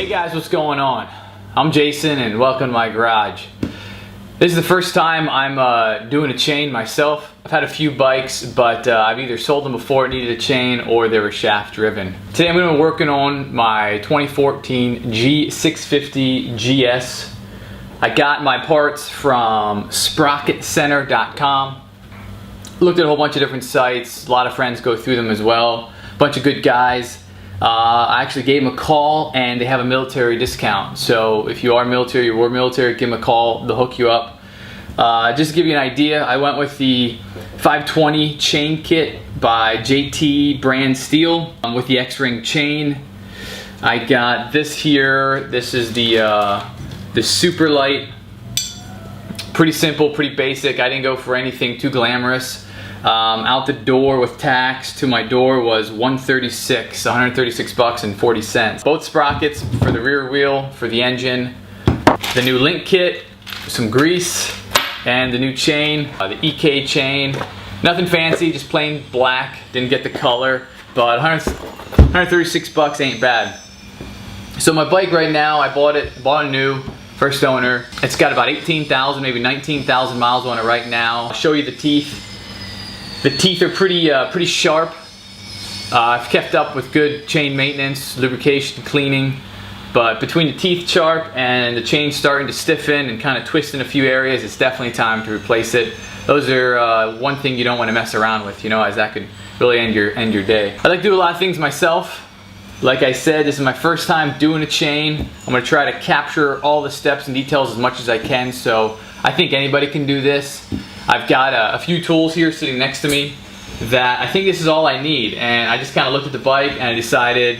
Hey guys, what's going on? I'm Jason and welcome to my garage. This is the first time I'm doing a chain myself. I've had a few bikes, but I've either sold them before it needed a chain or they were shaft driven. Today I'm going to be working on my 2014 G650 GS. I got my parts from Sprocketcenter.com. Looked at a whole bunch of different sites. A lot of friends go through them as well. A bunch of good guys. I actually gave them a call and they have a military discount. So if you are military, you were military, give them a call, they'll hook you up. Just to give you an idea, I went with the 520 chain kit by JT brand steel with the X-ring chain. I got this here. This is the super light. Pretty simple, pretty basic. I didn't go for anything too glamorous. Out the door with tax to my door was $136 and 40 cents. Both sprockets for the rear wheel, for the engine, the new link kit, some grease, and the new chain, the EK chain. Nothing fancy, just plain black. Didn't get the color, but $136 ain't bad. So my bike right now, I bought it new, first owner. It's got about 18,000, maybe 19,000 miles on it right now. I'll show you the teeth. The teeth are pretty sharp. I've kept up with good chain maintenance, lubrication, cleaning, but between the teeth sharp and the chain starting to stiffen and kind of twist in a few areas, it's definitely time to replace it. Those are one thing you don't want to mess around with, you know, as that could really end your day. I like to do a lot of things myself. Like I said, this is my first time doing a chain. I'm going to try to capture all the steps and details as much as I can, so I think anybody can do this. I've got a few tools here sitting next to me that I think this is all I need, and I just kind of looked at the bike and I decided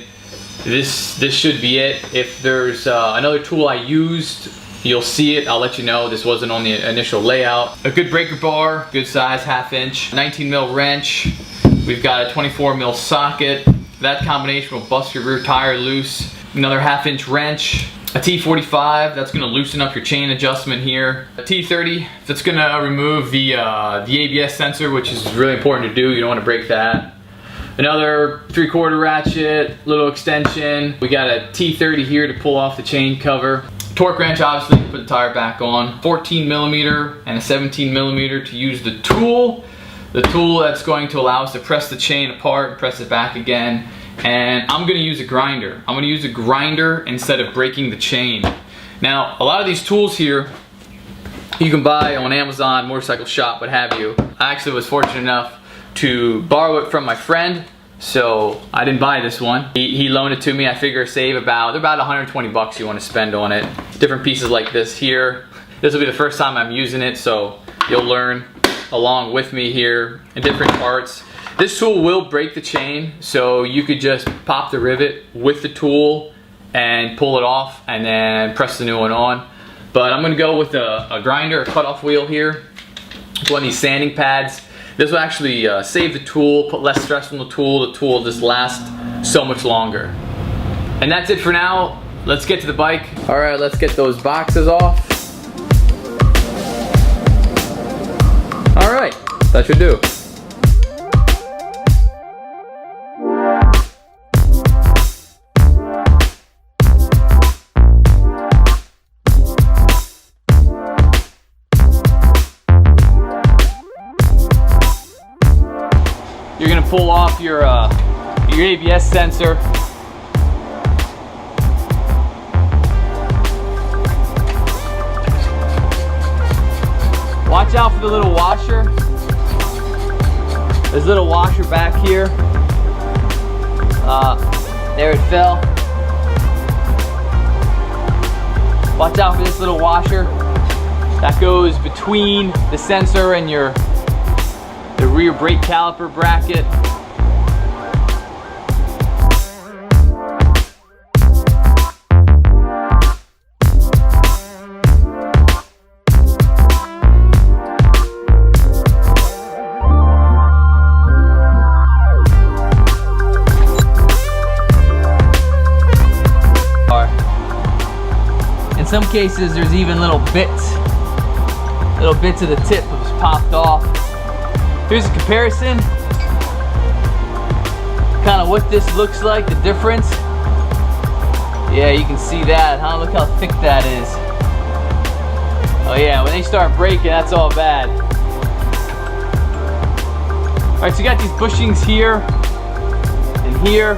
this should be it. If there's another tool I used, you'll see it. I'll let you know. This wasn't on the initial layout. A good breaker bar, good size, 1/2 inch, 19 mil wrench. We've got a 24 mil socket. That combination will bust your rear tire loose. Another 1/2 inch wrench. A T45, that's gonna loosen up your chain adjustment here. A T30, that's gonna remove the ABS sensor, which is really important to do. You don't wanna break that. Another 3/4 ratchet, little extension. We got a T30 here to pull off the chain cover. Torque wrench, obviously, to put the tire back on. 14 millimeter and a 17 millimeter to use the tool. The tool that's going to allow us to press the chain apart and press it back again. And I'm gonna use a grinder. I'm gonna use a grinder instead of breaking the chain. Now, a lot of these tools here, you can buy on Amazon, Motorcycle Shop, what have you. I actually was fortunate enough to borrow it from my friend, so I didn't buy this one. He loaned it to me. I figure save about 120 bucks you wanna spend on it. Different pieces like this here. This will be the first time I'm using it, so you'll learn along with me here in different parts. This tool will break the chain, so you could just pop the rivet with the tool and pull it off and then press the new one on. But I'm gonna go with a grinder, a cutoff wheel here. One of these sanding pads. This will actually save the tool, put less stress on the tool. The tool will just last so much longer. And that's it for now. Let's get to the bike. All right, let's get those boxes off. All right, that should do. You're gonna pull off your ABS sensor. Watch out for the little washer. There's a little washer back here. There it fell. Watch out for this little washer. That goes between the sensor and the rear brake caliper bracket. In some cases, there's even little bits of the tip was popped off. Here's a comparison, kind of what this looks like, the difference. Yeah, you can see that, huh? Look how thick that is. Oh yeah, when they start breaking, that's all bad. Alright, so you got these bushings here and here.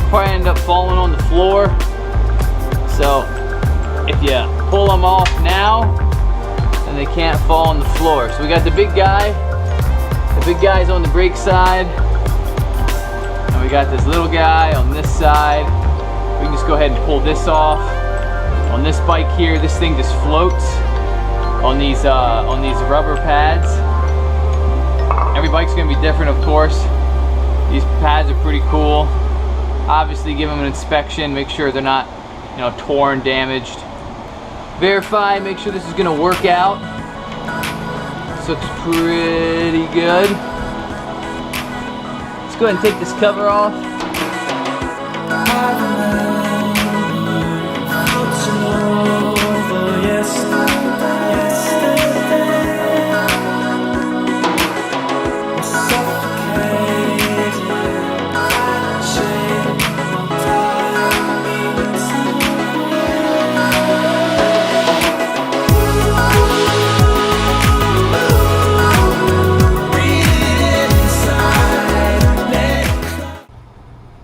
Probably end up falling on the floor. So if you pull them off now, then they can't fall on the floor. So we got the big guy. The big guy's on the brake side. And we got this little guy on this side. We can just go ahead and pull this off. On this bike here, this thing just floats on these rubber pads. Every bike's gonna be different, of course. These pads are pretty cool. Obviously, give them an inspection, make sure they're not, you know, torn, damaged. Verify, make sure this is gonna work out. This looks pretty good. Let's go ahead and take this cover off.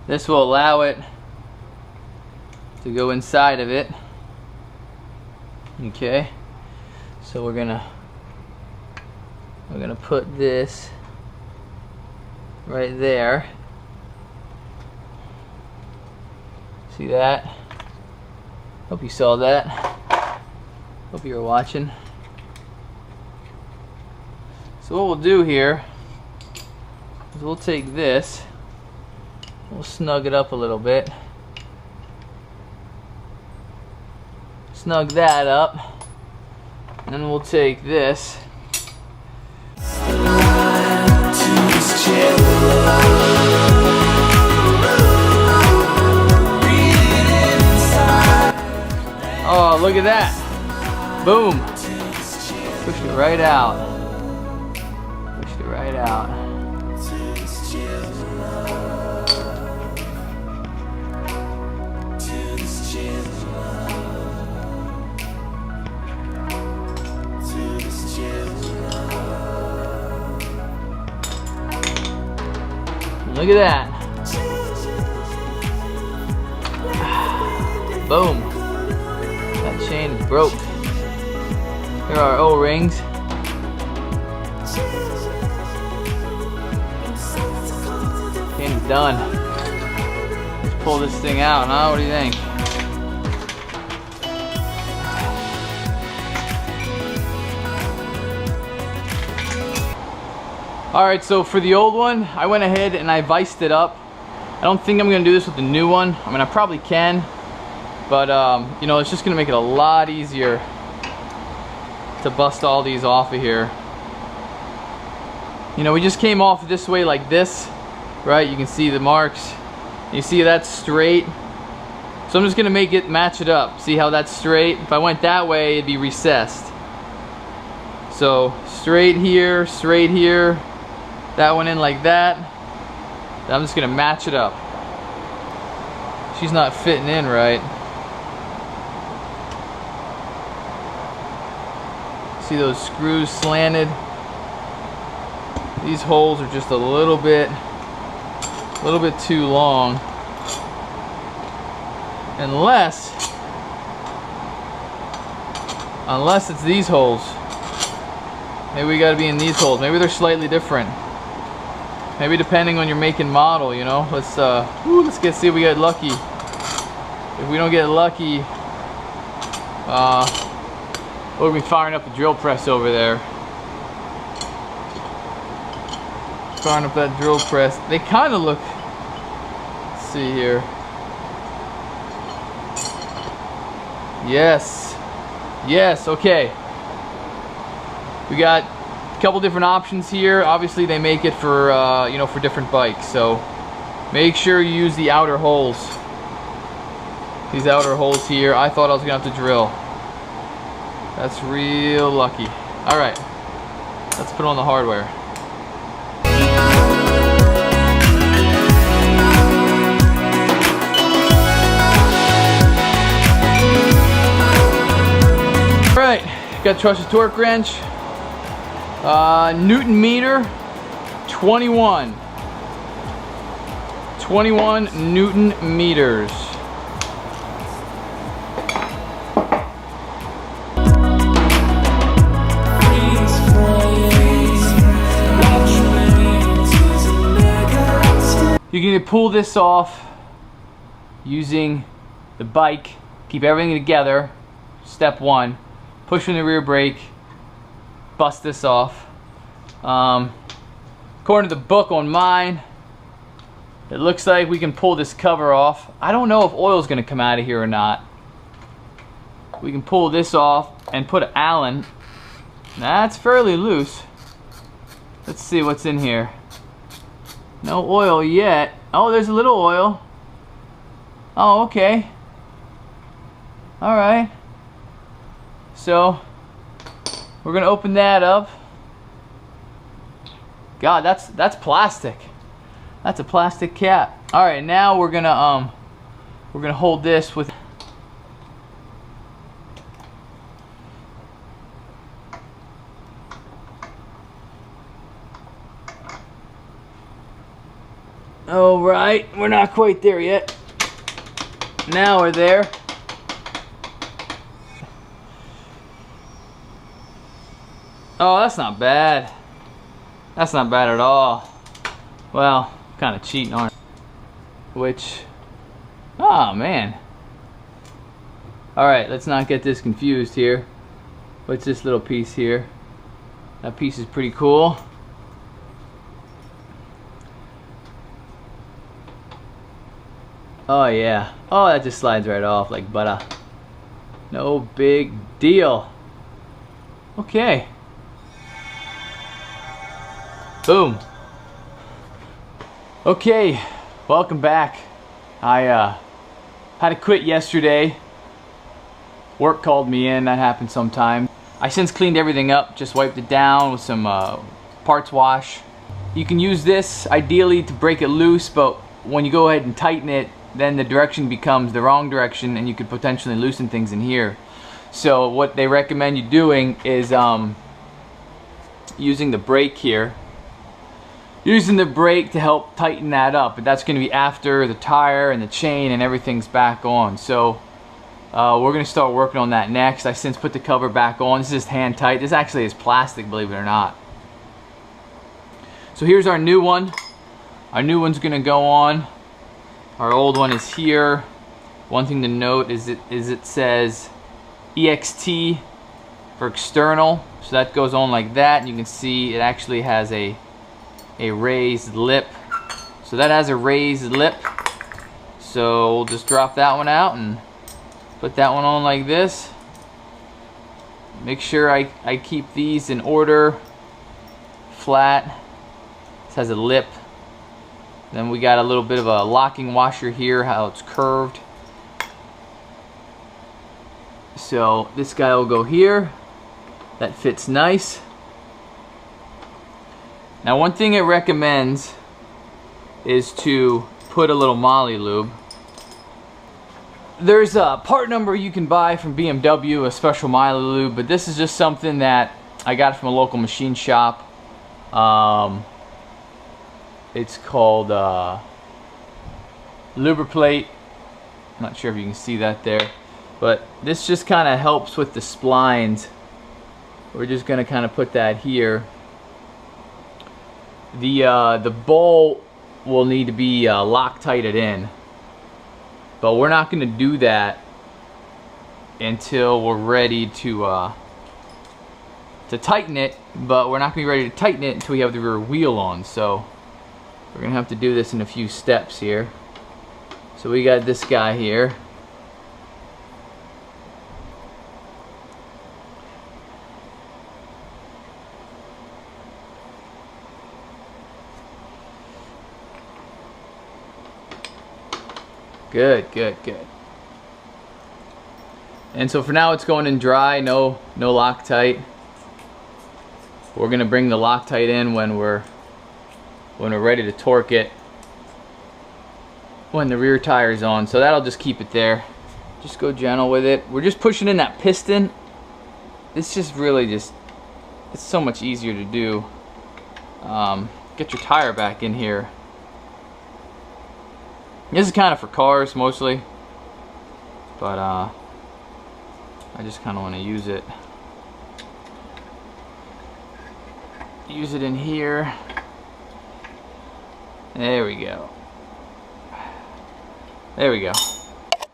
This will allow it to go inside of it. Okay, so we're gonna put this right there. See that? Hope you saw that. Hope you were watching. So what we'll do here is we'll take this. We'll snug it up a little bit. Snug that up. And then we'll take this. Oh, look at that. Boom. Pushed it right out. Pushed it right out. Look at that. Boom. That chain is broke. Here are our O-rings. Chain is done. Let's pull this thing out, huh? What do you think? Alright, so for the old one, I went ahead and I viced it up. I don't think I'm going to do this with the new one. I mean, I probably can. But, you know, it's just going to make it a lot easier to bust all these off of here. You know, we just came off this way like this, right? You can see the marks. You see that's straight. So I'm just going to make it match it up. See how that's straight? If I went that way, it'd be recessed. So straight here, that one in like that. I'm just gonna match it up. She's not fitting in right. See those screws slanted? These holes are just a little bit too long. Unless it's these holes. Maybe we gotta be in these holes. Maybe they're slightly different. Maybe depending on your make and model, see if we get lucky. If we don't get lucky, we'll be firing up the drill press over there. Firing up that drill press. They kind of look, let's see here. Yes, okay. We got a couple different options here. Obviously they make it for for different bikes, so make sure you use the outer holes. These outer holes here, I thought I was gonna have to drill. That's real lucky. All right, let's put on the hardware. Got trusted torque wrench. Newton meter, 21 Newton meters. You can either pull this off using the bike, keep everything together. Step one, push from the rear brake, bust this off. According to the book on mine, it looks like we can pull this cover off. I don't know if oil's gonna come out of here or not. We can pull this off and put an Allen. That's fairly loose. Let's see what's in here. No oil yet. Oh, there's a little oil. Oh, okay. All right. So we're gonna open that up. God, that's plastic. That's a plastic cap. All right, now we're gonna hold this with. All right, we're not quite there yet. Now we're there. Oh, that's not bad. That's not bad at all. Well, kind of cheating on it. Which, oh man. All right, let's not get this confused here. What's this little piece here? That piece is pretty cool. Oh yeah. Oh, that just slides right off like butter. No big deal. Okay. Boom. Okay, welcome back. I had to quit yesterday. Work called me in, that happens sometimes. I since cleaned everything up, just wiped it down with some parts wash. You can use this ideally to break it loose, but when you go ahead and tighten it, then the direction becomes the wrong direction and you could potentially loosen things in here. So what they recommend you doing is using the brake here. Using the brake to help tighten that up, but that's going to be after the tire and the chain and everything's back on. So we're going to start working on that next. I since put the cover back on. This is just hand tight. This actually is plastic, believe it or not. So here's our new one. Our new one's going to go on. Our old one is here. One thing to note is it says EXT for external. So that goes on like that, and you can see it actually has a raised lip. So that has a raised lip. So we'll just drop that one out and put that one on like this. Make sure I keep these in order. Flat. This has a lip. Then we got a little bit of a locking washer here, how it's curved. So this guy will go here. That fits nice. Now one thing it recommends is to put a little moly lube. There's a part number you can buy from BMW, a special moly lube, but this is just something that I got from a local machine shop. It's called Lubriplate. I'm not sure if you can see that there, but this just kind of helps with the splines. We're just going to kind of put that here. The bowl will need to be Loctited in, but we're not going to do that until we're ready to tighten it. But we're not going to be ready to tighten it until we have the rear wheel on. So we're going to have to do this in a few steps here. So we got this guy here. Good, good, good. And so for now it's going in dry, no Loctite. We're gonna bring the Loctite in when we're ready to torque it, when the rear tire's on. So that'll just keep it there. Just go gentle with it. We're just pushing in that piston It's just really it's so much easier to do. Get your tire back in here. This is kind of for cars mostly, but I just kind of want to use it in here. There we go. There we go.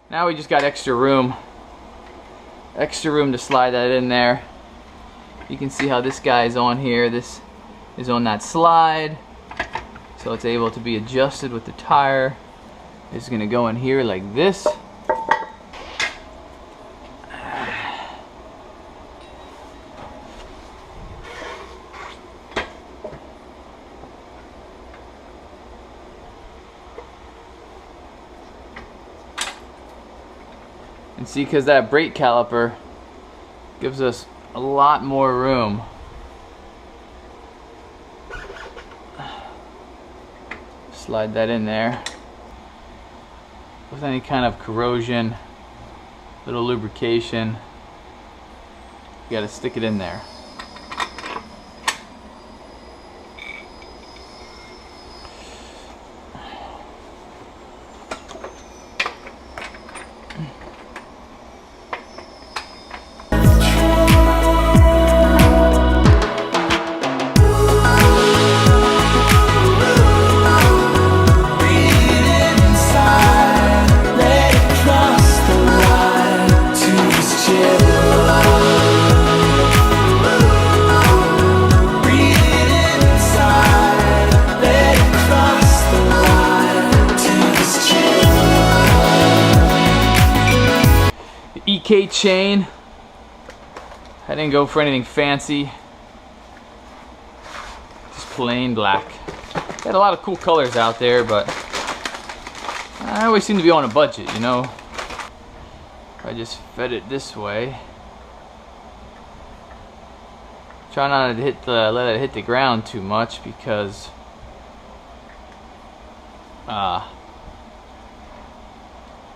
Now we just got extra room to slide that in there. You can see how this guy is on here. This is on that slide, so it's able to be adjusted with the tire. It's gonna go in here like this. And see, because that brake caliper gives us a lot more room. Slide that in there. With any kind of corrosion, little lubrication, you gotta stick it in there. EK chain. I didn't go for anything fancy. Just plain black. Got a lot of cool colors out there, but I always seem to be on a budget, you know. I just fed it this way. Try not to let it hit the ground too much because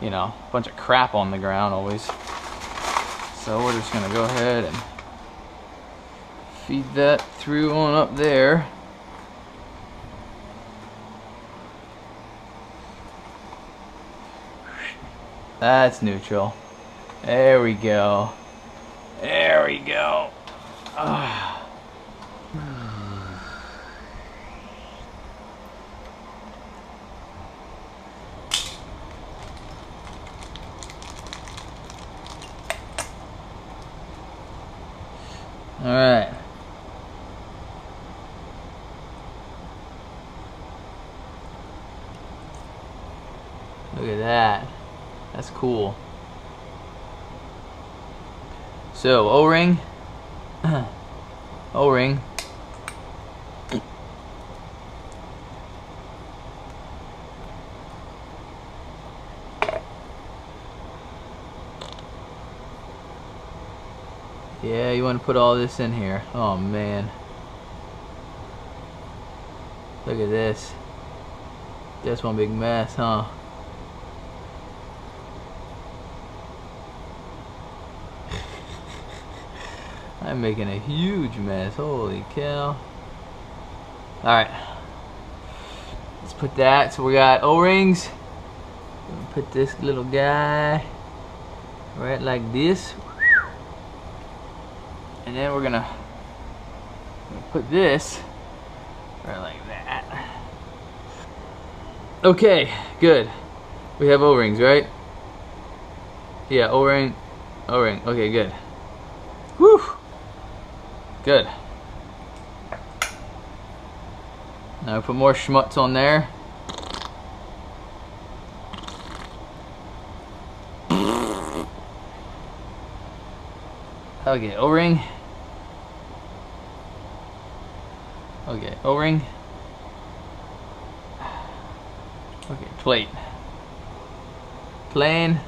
you know, a bunch of crap on the ground always. So we're just gonna go ahead and feed that through on up there. That's neutral. There we go. There we go. All right. Look at that. That's cool. So, O-ring. O-ring. Yeah, you want to put all this in here. Oh man. Look at this. That's one big mess, huh? I'm making a huge mess. Holy cow. Alright. Let's put that. So we got O-rings. Put this little guy right like this. And then we're gonna put this right like that. Okay, good. We have O-rings, right? Yeah, O-ring, O-ring. Okay, good. Whew. Good. Now put more schmutz on there. Okay, O-ring. Okay, O-ring. Okay, plate. Plain.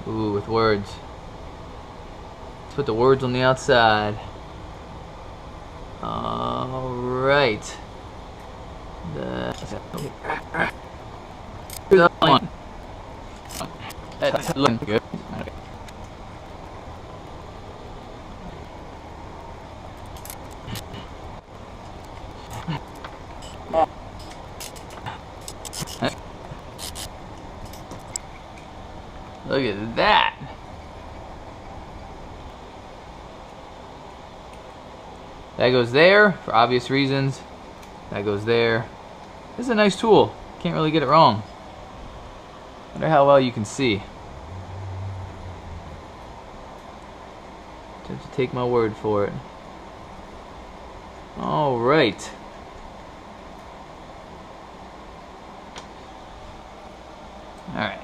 Ooh, with words. Let's put the words on the outside. Alright. That's looking good. Look at that. That goes there for obvious reasons. That goes there. This is a nice tool. Can't really get it wrong. Wonder how well you can see. Just have to take my word for it. All right. All right.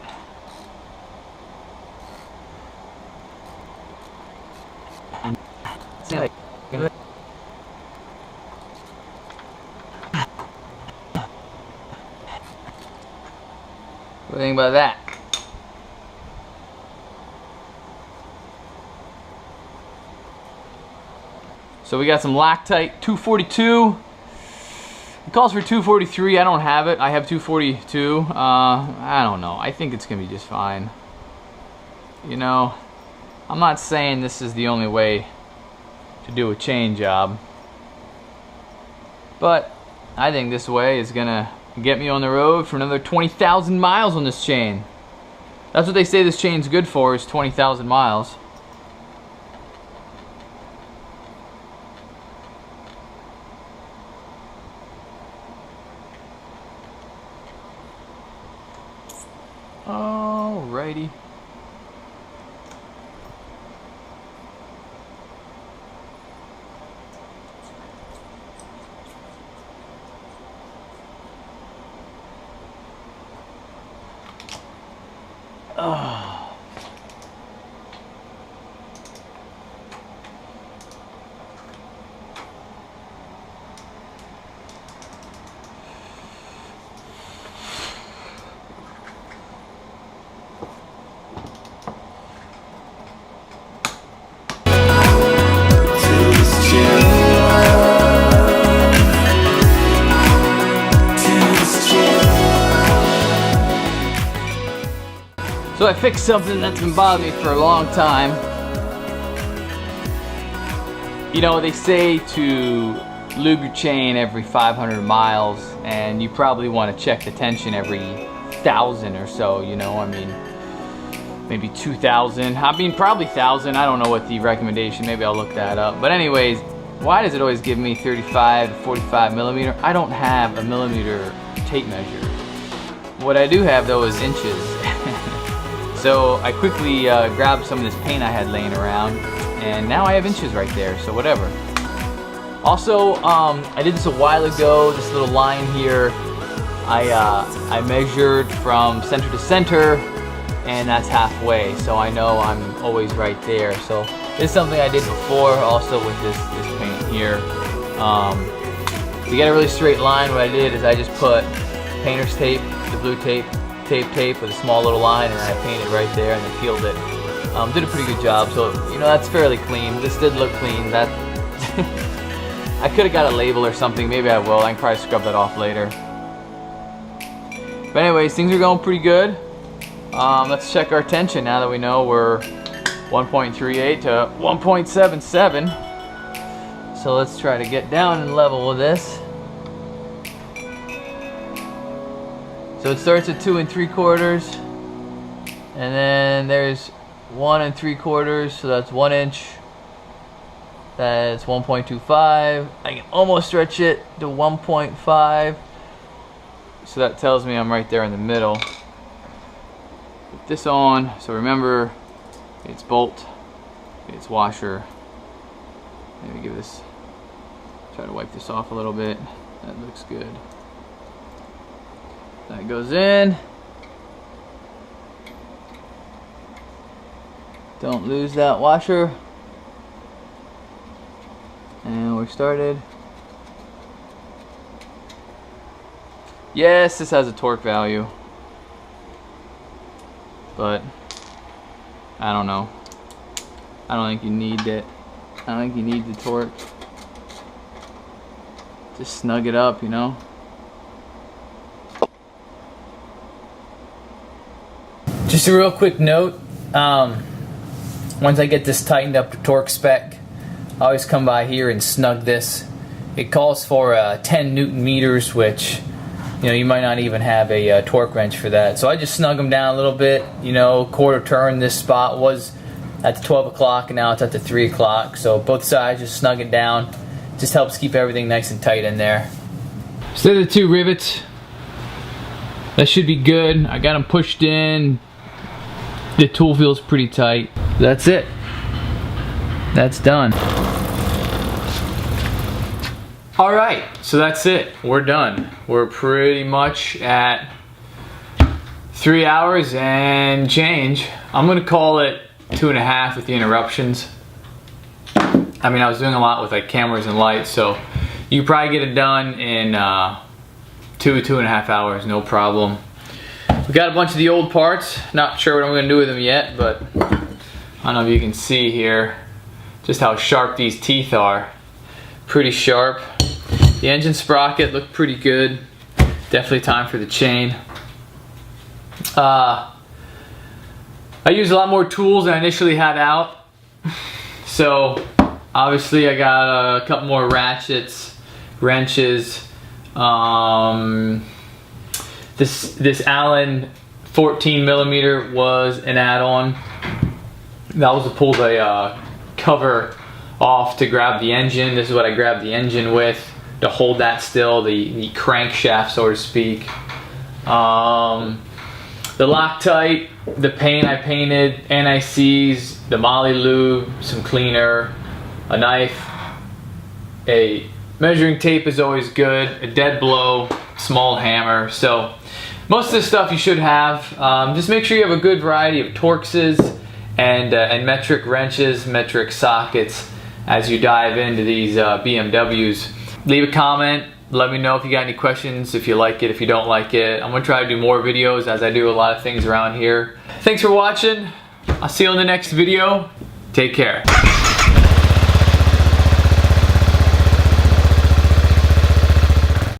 What do you think about that? So we got some Loctite 242. It calls for 243. I don't have it. I have 242. I don't know. I think it's gonna be just fine. You know, I'm not saying this is the only way to do a chain job, but I think this way is gonna get me on the road for another 20,000 miles on this chain. That's what they say this chain's good for, is 20,000 miles. Alrighty. So I fixed something that's been bothering me for a long time. You know, they say to lube your chain every 500 miles, and you probably want to check the tension every 1,000 or so, you know, I mean, maybe 2,000. I mean, probably 1,000. I don't know what the recommendation, maybe I'll look that up. But anyways, why does it always give me 35 to 45 millimeter? I don't have a millimeter tape measure. What I do have though is inches. So I quickly grabbed some of this paint I had laying around, and now I have inches right there, so whatever. Also, I did this a while ago, this little line here. I measured from center to center, and that's halfway, so I know I'm always right there. So this is something I did before also with this paint here. To get a really straight line, what I did is I just put painter's tape, the blue tape with a small little line, and I painted right there and then peeled it. Did a pretty good job, so you know that's fairly clean. This did look clean. That I could have got a label or something. Maybe I will. I can probably scrub that off later. But anyways, things are going pretty good. Let's check our tension now that we know we're 1.38 to 1.77. So let's try to get down and level with this. So it starts at 2 3/4, and then there's 1 3/4, so that's 1 inch. That's 1.25. I can almost stretch it to 1.5. So that tells me I'm right there in the middle. Put this on. So remember, it's bolt, it's washer. Maybe give this, try to wipe this off a little bit. That looks good. That goes in. Don't lose that washer. And we're started. Yes, this has a torque value, but I don't know. I don't think you need it. I don't think you need the torque. Just snug it up, you know. Just a real quick note, once I get this tightened up to torque spec, I always come by here and snug this. It calls for 10 Newton meters, which You know, you might not even have a torque wrench for that. So I just snug them down a little bit. You know, quarter turn. This spot was at the 12 o'clock and now it's at the 3 o'clock. So both sides, just snug it down. Just helps keep everything nice and tight in there. So they're the 2 rivets. That should be good. I got them pushed in. The tool feels pretty tight. That's it. That's done. All right, so that's it. We're done. We're pretty much at 3 hours and change. I'm gonna call it 2.5 with the interruptions. I mean, I was doing a lot with like cameras and lights, so you probably get it done in 2.5 hours, no problem. We got a bunch of the old parts. Not sure what I'm gonna do with them yet, but I don't know if you can see here just how sharp these teeth are. Pretty sharp. The engine sprocket looked pretty good. Definitely time for the chain. I used a lot more tools than I initially had out. So obviously I got a couple more ratchets, wrenches. This Allen 14mm was an add-on. That was to pull the cover off to grab the engine. This is what I grabbed the engine with, to hold that still, the crankshaft, so to speak. The Loctite, the paint I painted, NICs, the Moly Lube, some cleaner, a knife, a measuring tape is always good, a dead blow, small hammer. So most of the stuff you should have. Just make sure you have a good variety of Torxes and metric wrenches, metric sockets as you dive into these BMWs. Leave a comment. Let me know if you got any questions, if you like it, if you don't like it. I'm gonna try to do more videos as I do a lot of things around here. Thanks for watching. I'll see you in the next video. Take care.